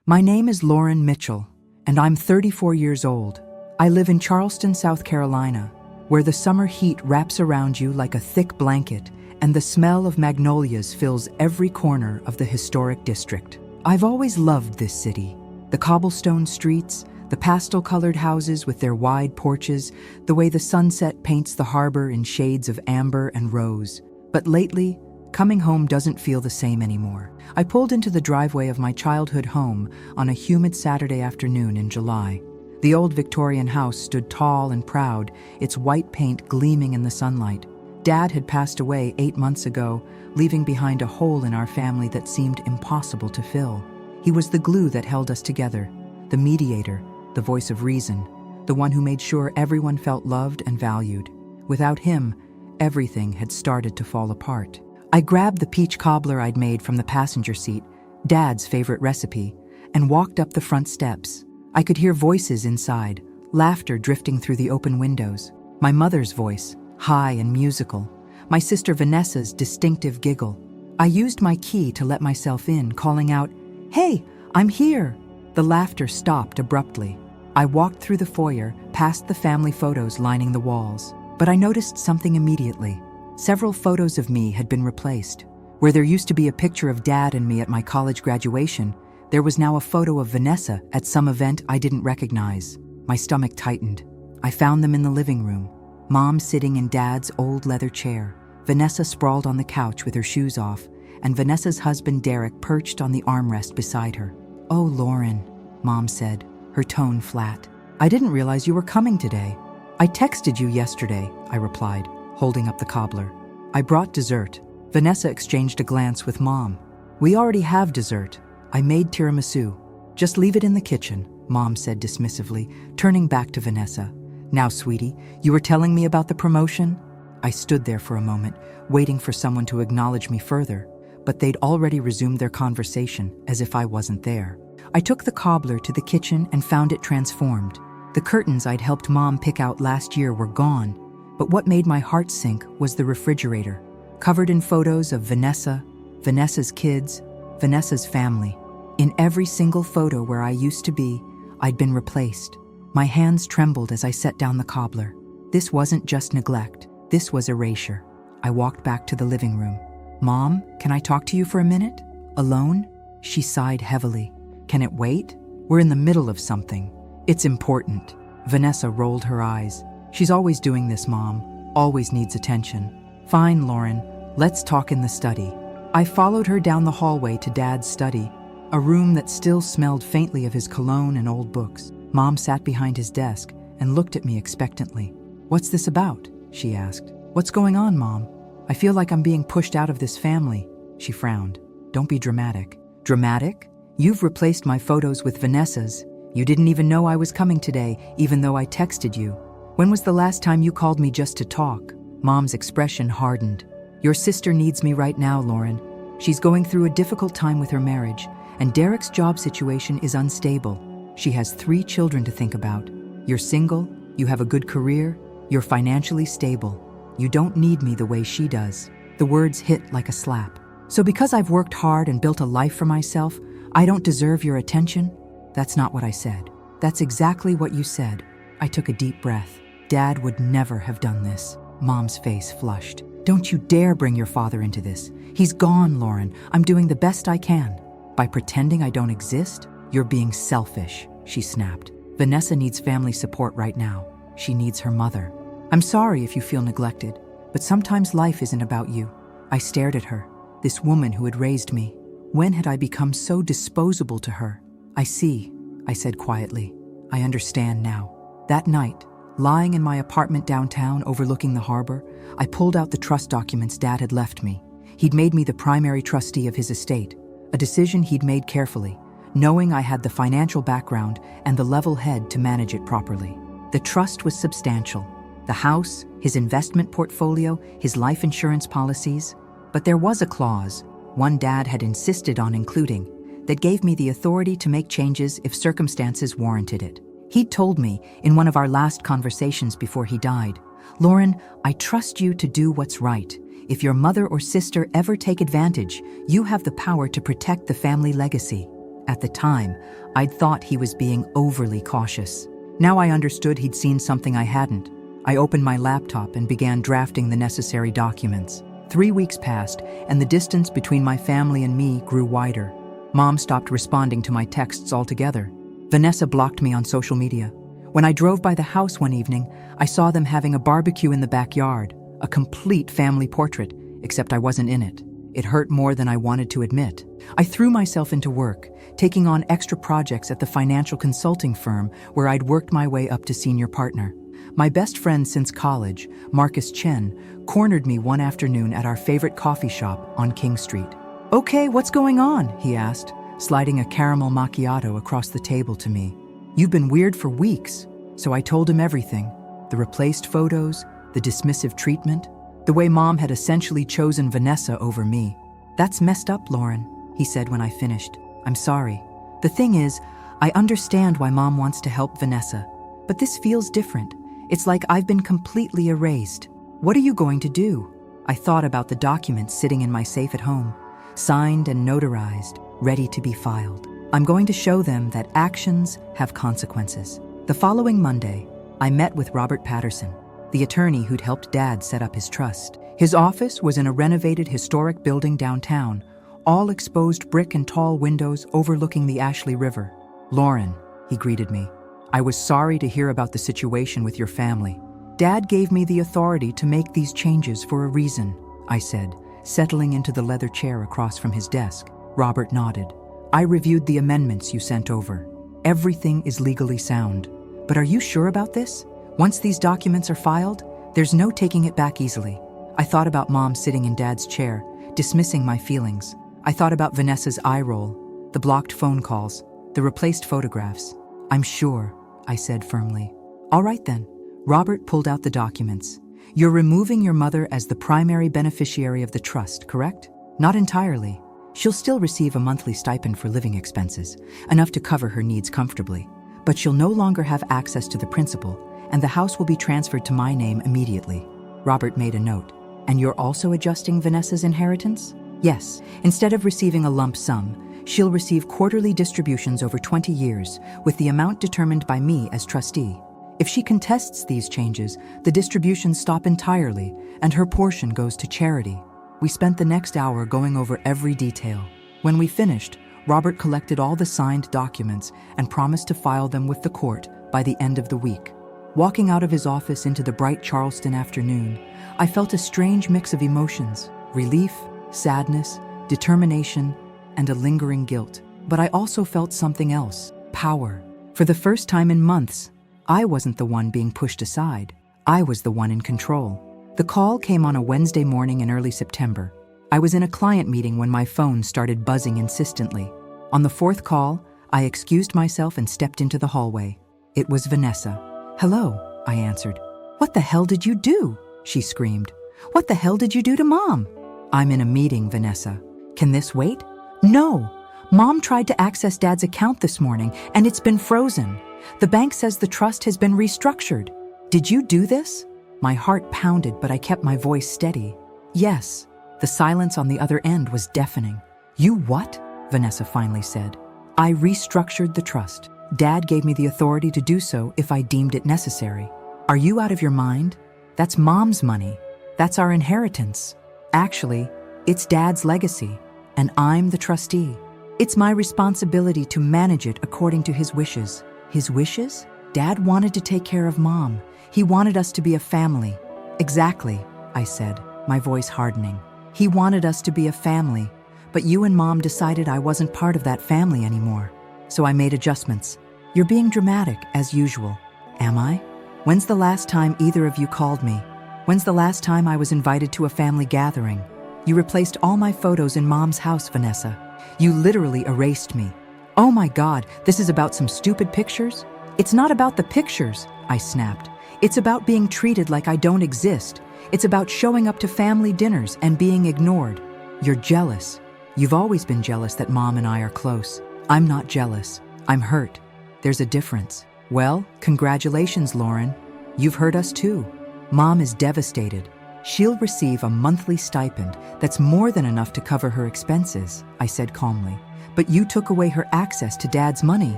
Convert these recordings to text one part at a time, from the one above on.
My name is Lauren Mitchell, and I'm 34 years old. I live in Charleston, South Carolina, where the summer heat wraps around you like a thick blanket and the smell of magnolias fills every corner of the historic district. I've always loved this city. The cobblestone streets, the pastel-colored houses with their wide porches, the way the sunset paints the harbor in shades of amber and rose. But lately, coming home doesn't feel the same anymore. I pulled into the driveway of my childhood home on a humid Saturday afternoon in July. The old Victorian house stood tall and proud, its white paint gleaming in the sunlight. Dad had passed away 8 months ago, leaving behind a hole in our family that seemed impossible to fill. He was the glue that held us together, the mediator, the voice of reason, the one who made sure everyone felt loved and valued. Without him, everything had started to fall apart. I grabbed the peach cobbler I'd made from the passenger seat, Dad's favorite recipe, and walked up the front steps. I could hear voices inside, laughter drifting through the open windows. My mother's voice, high and musical. My sister Vanessa's distinctive giggle. I used my key to let myself in, calling out, "Hey, I'm here!" The laughter stopped abruptly. I walked through the foyer, past the family photos lining the walls. But I noticed something immediately. Several photos of me had been replaced. Where there used to be a picture of Dad and me at my college graduation, there was now a photo of Vanessa at some event I didn't recognize. My stomach tightened. I found them in the living room. Mom sitting in Dad's old leather chair, Vanessa sprawled on the couch with her shoes off, and Vanessa's husband Derek perched on the armrest beside her. "Oh, Lauren," Mom said, her tone flat. "I didn't realize you were coming today." "I texted you yesterday," I replied, holding up the cobbler. "I brought dessert." Vanessa exchanged a glance with Mom. "We already have dessert. I made tiramisu. Just leave it in the kitchen," Mom said dismissively, turning back to Vanessa. "Now, sweetie, you were telling me about the promotion?" I stood there for a moment, waiting for someone to acknowledge me further, but they'd already resumed their conversation as if I wasn't there. I took the cobbler to the kitchen and found it transformed. The curtains I'd helped Mom pick out last year were gone, but what made my heart sink was the refrigerator, covered in photos of Vanessa, Vanessa's kids, Vanessa's family. In every single photo where I used to be, I'd been replaced. My hands trembled as I set down the cobbler. This wasn't just neglect, this was erasure. I walked back to the living room. "Mom, can I talk to you for a minute? Alone?" She sighed heavily. "Can it wait? We're in the middle of something. It's important." Vanessa rolled her eyes. "She's always doing this, Mom. Always needs attention." "Fine, Lauren. Let's talk in the study." I followed her down the hallway to Dad's study, a room that still smelled faintly of his cologne and old books. Mom sat behind his desk and looked at me expectantly. "What's this about?" she asked. "What's going on, Mom? I feel like I'm being pushed out of this family." She frowned. "Don't be dramatic." "Dramatic? You've replaced my photos with Vanessa's. You didn't even know I was coming today, even though I texted you. When was the last time you called me just to talk?" Mom's expression hardened. "Your sister needs me right now, Lauren. She's going through a difficult time with her marriage, and Derek's job situation is unstable. She has 3 children to think about. You're single, you have a good career, you're financially stable. You don't need me the way she does." The words hit like a slap. "So because I've worked hard and built a life for myself, I don't deserve your attention?" "That's not what I said." "That's exactly what you said." I took a deep breath. Dad would never have done this. Mom's face flushed. "Don't you dare bring your father into this. He's gone, Lauren. I'm doing the best I can." "By pretending I don't exist? You're being selfish," she snapped. "Vanessa needs family support right now. She needs her mother. I'm sorry if you feel neglected, but sometimes life isn't about you." I stared at her, this woman who had raised me. When had I become so disposable to her? "I see," I said quietly. "I understand now." That night, lying in my apartment downtown overlooking the harbor, I pulled out the trust documents Dad had left me. He'd made me the primary trustee of his estate, a decision he'd made carefully, knowing I had the financial background and the level head to manage it properly. The trust was substantial. The house, his investment portfolio, his life insurance policies. But there was a clause, one Dad had insisted on including, that gave me the authority to make changes if circumstances warranted it. He'd told me in one of our last conversations before he died, "Lauren, I trust you to do what's right. If your mother or sister ever take advantage, you have the power to protect the family legacy." At the time, I'd thought he was being overly cautious. Now I understood he'd seen something I hadn't. I opened my laptop and began drafting the necessary documents. 3 weeks passed, and the distance between my family and me grew wider. Mom stopped responding to my texts altogether. Vanessa blocked me on social media. When I drove by the house one evening, I saw them having a barbecue in the backyard, a complete family portrait, except I wasn't in it. It hurt more than I wanted to admit. I threw myself into work, taking on extra projects at the financial consulting firm where I'd worked my way up to senior partner. My best friend since college, Marcus Chen, cornered me one afternoon at our favorite coffee shop on King Street. "Okay, what's going on?" he asked, sliding a caramel macchiato across the table to me. "You've been weird for weeks." So I told him everything. The replaced photos, the dismissive treatment, the way Mom had essentially chosen Vanessa over me. "That's messed up, Lauren," he said when I finished. "I'm sorry. The thing is, I understand why Mom wants to help Vanessa, but this feels different. It's like I've been completely erased. What are you going to do?" I thought about the documents sitting in my safe at home, signed and notarized, ready to be filed. "I'm going to show them that actions have consequences." The following Monday, I met with Robert Patterson, the attorney who'd helped Dad set up his trust. His office was in a renovated historic building downtown, all exposed brick and tall windows overlooking the Ashley River. "Lauren," he greeted me, "I was sorry to hear about the situation with your family. Dad gave me the authority to make these changes for a reason," I said, settling into the leather chair across from his desk. Robert nodded. "I reviewed the amendments you sent over. Everything is legally sound. But are you sure about this? Once these documents are filed, there's no taking it back easily." I thought about Mom sitting in Dad's chair, dismissing my feelings. I thought about Vanessa's eye roll, the blocked phone calls, the replaced photographs. "I'm sure," I said firmly. "All right then." Robert pulled out the documents. "You're removing your mother as the primary beneficiary of the trust, correct?" "Not entirely. She'll still receive a monthly stipend for living expenses, enough to cover her needs comfortably. But she'll no longer have access to the principal, and the house will be transferred to my name immediately." Robert made a note. "And you're also adjusting Vanessa's inheritance?" "Yes. Instead of receiving a lump sum, she'll receive quarterly distributions over 20 years, with the amount determined by me as trustee. If she contests these changes, the distributions stop entirely, and her portion goes to charity." We spent the next hour going over every detail. When we finished, Robert collected all the signed documents and promised to file them with the court by the end of the week. Walking out of his office into the bright Charleston afternoon, I felt a strange mix of emotions: relief, sadness, determination, and a lingering guilt. But I also felt something else: power. For the first time in months, I wasn't the one being pushed aside. I was the one in control. The call came on a Wednesday morning in early September. I was in a client meeting when my phone started buzzing insistently. On the fourth call, I excused myself and stepped into the hallway. It was Vanessa. "Hello," I answered. "What the hell did you do?" she screamed. "What the hell did you do to Mom?" "I'm in a meeting, Vanessa. Can this wait?" "No. Mom tried to access Dad's account this morning, and it's been frozen. The bank says the trust has been restructured. Did you do this?" My heart pounded, but I kept my voice steady. "Yes." The silence on the other end was deafening. "You what?" Vanessa finally said. "I restructured the trust. Dad gave me the authority to do so if I deemed it necessary." "Are you out of your mind? That's Mom's money. That's our inheritance. Actually, it's Dad's legacy, and I'm the trustee. It's my responsibility to manage it according to his wishes." "His wishes?" "Dad wanted to take care of Mom. He wanted us to be a family." "Exactly," I said, my voice hardening. "He wanted us to be a family, but you and Mom decided I wasn't part of that family anymore. So I made adjustments." "You're being dramatic, as usual." "Am I? When's the last time either of you called me? When's the last time I was invited to a family gathering? You replaced all my photos in Mom's house, Vanessa. You literally erased me." "Oh my God, this is about some stupid pictures?" "It's not about the pictures," I snapped. "It's about being treated like I don't exist. It's about showing up to family dinners and being ignored." "You're jealous. You've always been jealous that Mom and I are close." "I'm not jealous. I'm hurt. There's a difference." "Well, congratulations, Lauren. You've hurt us too." "Mom is devastated. She'll receive a monthly stipend that's more than enough to cover her expenses," I said calmly. But you took away her access to Dad's money.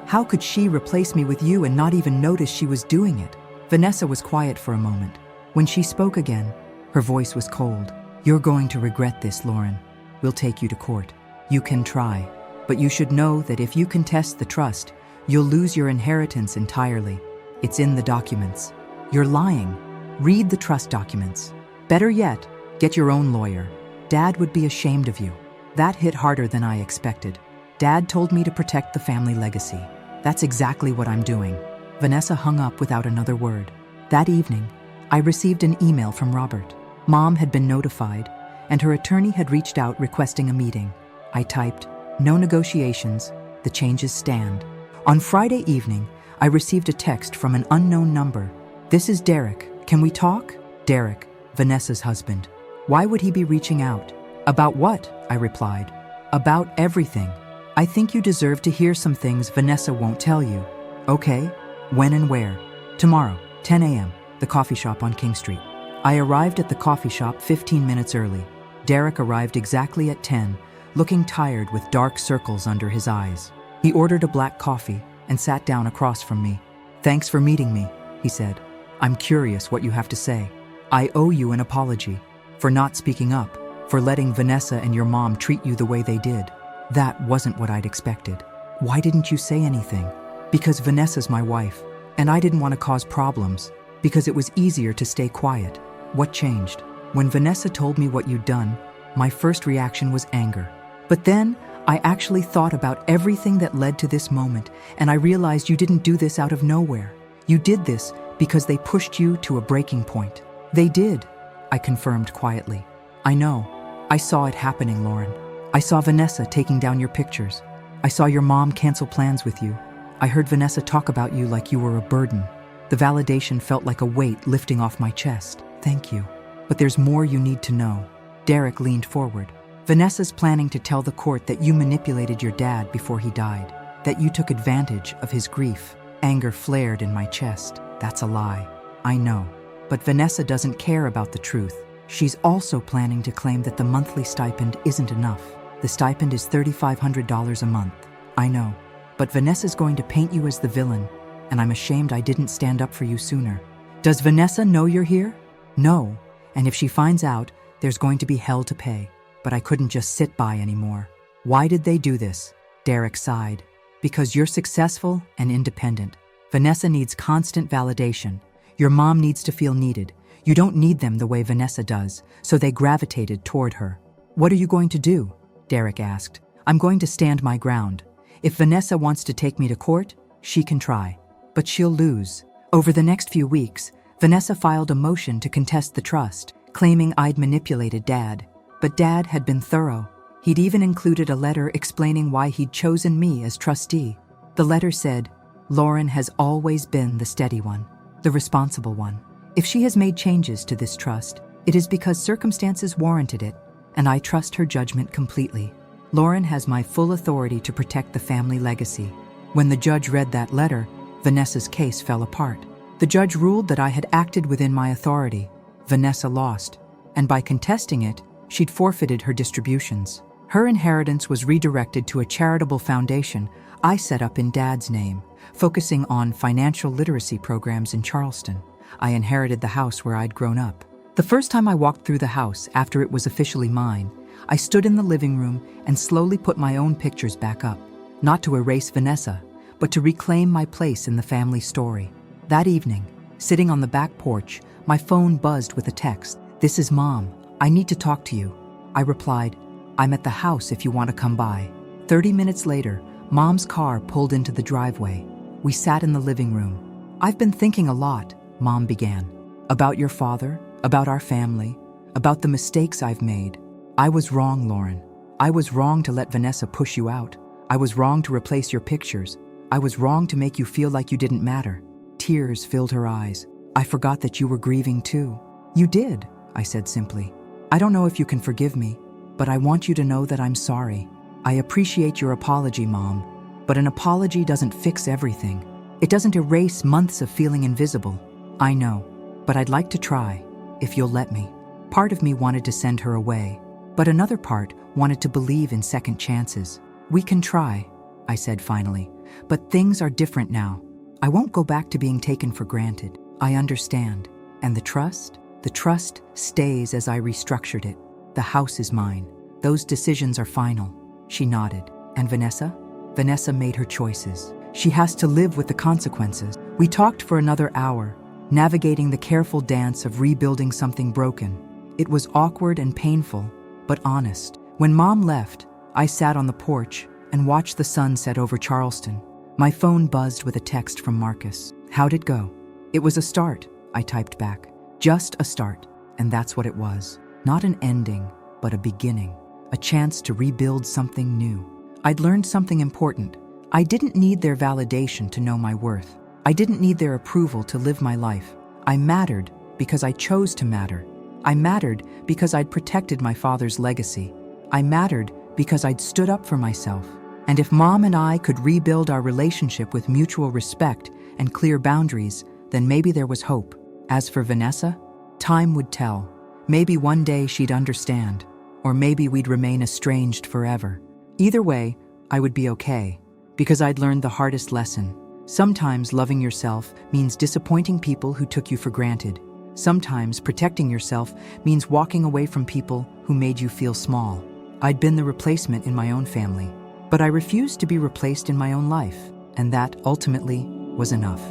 How could she replace me with you and not even notice she was doing it? Vanessa was quiet for a moment. When she spoke again, her voice was cold. You're going to regret this, Lauren. We'll take you to court. You can try, but you should know that if you contest the trust, you'll lose your inheritance entirely. It's in the documents. You're lying. Read the trust documents. Better yet, get your own lawyer. Dad would be ashamed of you. That hit harder than I expected. Dad told me to protect the family legacy. That's exactly what I'm doing. Vanessa hung up without another word. That evening, I received an email from Robert. Mom had been notified, and her attorney had reached out requesting a meeting. I typed, "No negotiations, the changes stand." On Friday evening, I received a text from an unknown number. "This is Derek. Can we talk?" Derek, Vanessa's husband. Why would he be reaching out? "About what?" I replied. "About everything. I think you deserve to hear some things Vanessa won't tell you." "Okay. When and where?" "Tomorrow, 10 a.m., the coffee shop on King Street." I arrived at the coffee shop 15 minutes early. Derek arrived exactly at 10, looking tired with dark circles under his eyes. He ordered a black coffee and sat down across from me. "Thanks for meeting me," he said. "I'm curious what you have to say. I owe you an apology for not speaking up, for letting Vanessa and your mom treat you the way they did. That wasn't what I'd expected." "Why didn't you say anything?" "Because Vanessa's my wife, and I didn't want to cause problems, because it was easier to stay quiet." "What changed?" "When Vanessa told me what you'd done, my first reaction was anger. But then I actually thought about everything that led to this moment, and I realized you didn't do this out of nowhere. You did this because they pushed you to a breaking point." "They did," I confirmed quietly. "I know. I saw it happening, Lauren. I saw Vanessa taking down your pictures. I saw your mom cancel plans with you. I heard Vanessa talk about you like you were a burden. The validation felt like a weight lifting off my chest." "Thank you. But there's more you need to know." Derek leaned forward. "Vanessa's planning to tell the court that you manipulated your dad before he died, that you took advantage of his grief." Anger flared in my chest. "That's a lie." "I know. But Vanessa doesn't care about the truth. She's also planning to claim that the monthly stipend isn't enough. The stipend is $3,500 a month." "I know. But Vanessa's going to paint you as the villain, and I'm ashamed I didn't stand up for you sooner." "Does Vanessa know you're here?" "No. And if she finds out, there's going to be hell to pay." But I couldn't just sit by anymore. "Why did they do this?" Derek sighed. "Because you're successful and independent. Vanessa needs constant validation. Your mom needs to feel needed. You don't need them the way Vanessa does, so they gravitated toward her." "What are you going to do?" Derek asked. "I'm going to stand my ground. If Vanessa wants to take me to court, she can try. But she'll lose." Over the next few weeks, Vanessa filed a motion to contest the trust, claiming I'd manipulated Dad. But Dad had been thorough. He'd even included a letter explaining why he'd chosen me as trustee. The letter said, "Lauren has always been the steady one, the responsible one. If she has made changes to this trust, it is because circumstances warranted it, and I trust her judgment completely. Lauren has my full authority to protect the family legacy." When the judge read that letter, Vanessa's case fell apart. The judge ruled that I had acted within my authority. Vanessa lost, and by contesting it, she'd forfeited her distributions. Her inheritance was redirected to a charitable foundation I set up in Dad's name, focusing on financial literacy programs in Charleston. I inherited the house where I'd grown up. The first time I walked through the house after it was officially mine, I stood in the living room and slowly put my own pictures back up, not to erase Vanessa, but to reclaim my place in the family story. That evening, sitting on the back porch, my phone buzzed with a text. "This is Mom. I need to talk to you." I replied, "I'm at the house if you want to come by." 30 minutes later, Mom's car pulled into the driveway. We sat in the living room. "I've been thinking a lot," Mom began. "About your father, about our family, about the mistakes I've made. I was wrong, Lauren. I was wrong to let Vanessa push you out. I was wrong to replace your pictures. I was wrong to make you feel like you didn't matter." Tears filled her eyes. "I forgot that you were grieving too." "You did," I said simply. "I don't know if you can forgive me, but I want you to know that I'm sorry. I appreciate your apology, Mom, but an apology doesn't fix everything. It doesn't erase months of feeling invisible." "I know, but I'd like to try, if you'll let me." Part of me wanted to send her away, but another part wanted to believe in second chances. "We can try," I said finally, "but things are different now. I won't go back to being taken for granted. I understand. And the trust? The trust stays as I restructured it. The house is mine. Those decisions are final." She nodded. "And Vanessa?" "Vanessa made her choices. She has to live with the consequences." We talked for another hour, navigating the careful dance of rebuilding something broken. It was awkward and painful, but honest. When Mom left, I sat on the porch and watched the sun set over Charleston. My phone buzzed with a text from Marcus. "How'd it go?" "It was a start," I typed back. "Just a start." And that's what it was. Not an ending, but a beginning. A chance to rebuild something new. I'd learned something important. I didn't need their validation to know my worth. I didn't need their approval to live my life. I mattered because I chose to matter. I mattered because I'd protected my father's legacy. I mattered because I'd stood up for myself. And if Mom and I could rebuild our relationship with mutual respect and clear boundaries, then maybe there was hope. As for Vanessa, time would tell. Maybe one day she'd understand, or maybe we'd remain estranged forever. Either way, I would be okay, because I'd learned the hardest lesson. Sometimes loving yourself means disappointing people who took you for granted. Sometimes protecting yourself means walking away from people who made you feel small. I'd been the replacement in my own family, but I refused to be replaced in my own life, and that ultimately was enough.